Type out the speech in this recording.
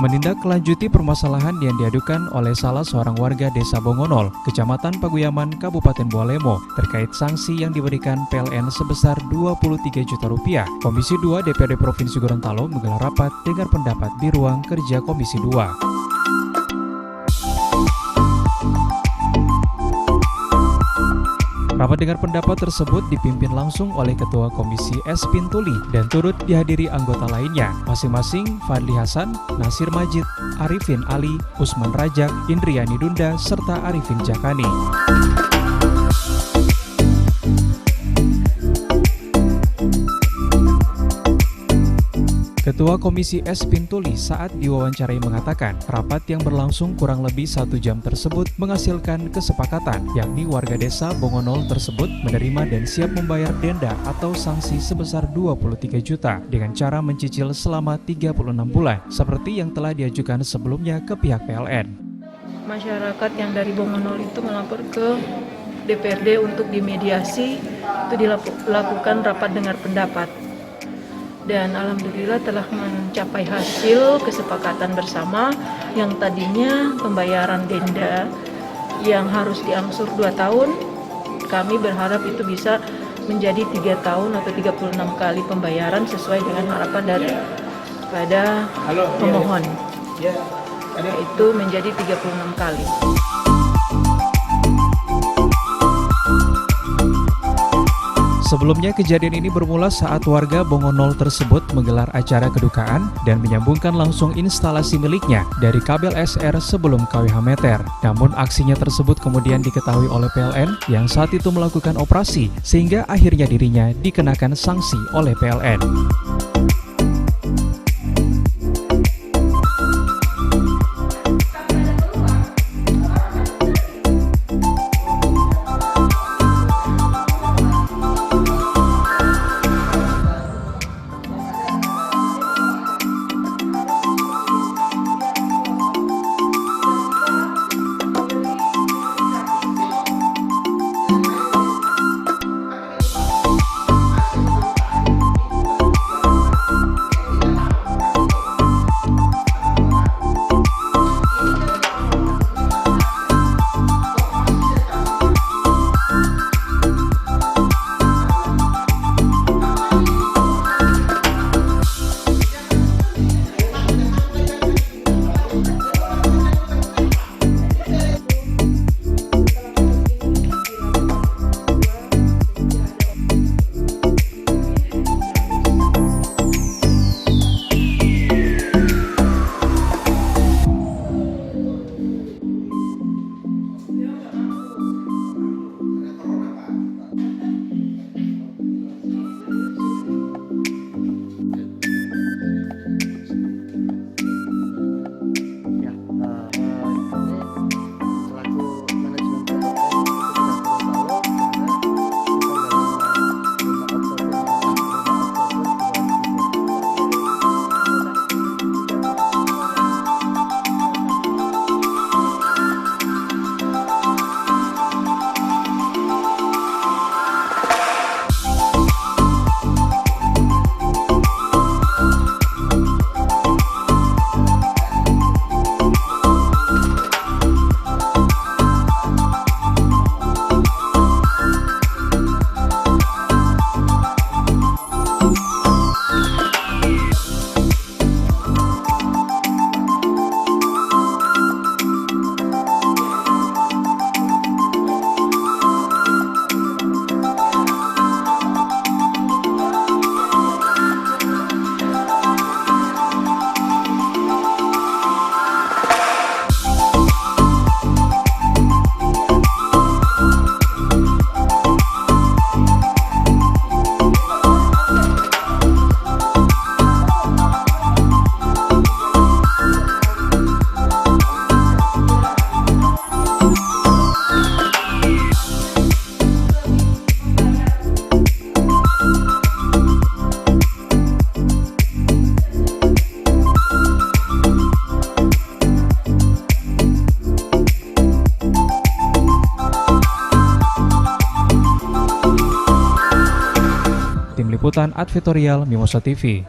Menindaklanjuti permasalahan yang diadukan oleh salah seorang warga Desa Bongonol, Kecamatan Paguyaman, Kabupaten Bualemo, terkait sanksi yang diberikan PLN sebesar Rp23 juta, Komisi 2 DPRD Provinsi Gorontalo menggelar rapat dengar pendapat di ruang kerja Komisi 2. Rapat dengar pendapat tersebut dipimpin langsung oleh Ketua Komisi S. Pintuli dan turut dihadiri anggota lainnya, masing-masing Fadli Hasan, Nasir Majid, Arifin Ali, Usman Rajak, Indriani Dunda, serta Arifin Jakani. Ketua Komisi S. Pintuli saat diwawancarai mengatakan, rapat yang berlangsung kurang lebih 1 jam tersebut menghasilkan kesepakatan, yakni warga desa Bongonol tersebut menerima dan siap membayar denda atau sanksi sebesar 23 juta dengan cara mencicil selama 36 bulan, seperti yang telah diajukan sebelumnya ke pihak PLN. Masyarakat yang dari Bongonol itu melapor ke DPRD untuk dimediasi, itu dilakukan rapat dengar pendapat. Dan alhamdulillah telah mencapai hasil kesepakatan bersama yang tadinya pembayaran denda yang harus diangsur 2 tahun, kami berharap itu bisa menjadi 3 tahun atau 36 kali pembayaran sesuai dengan harapan daripada pemohon. Itu menjadi 36 kali. Sebelumnya kejadian ini bermula saat warga Bongonol tersebut menggelar acara kedukaan dan menyambungkan langsung instalasi miliknya dari kabel SR sebelum KWH meter. Namun aksinya tersebut kemudian diketahui oleh PLN yang saat itu melakukan operasi sehingga akhirnya dirinya dikenakan sanksi oleh PLN. Liputan Advertorial Mimosa TV.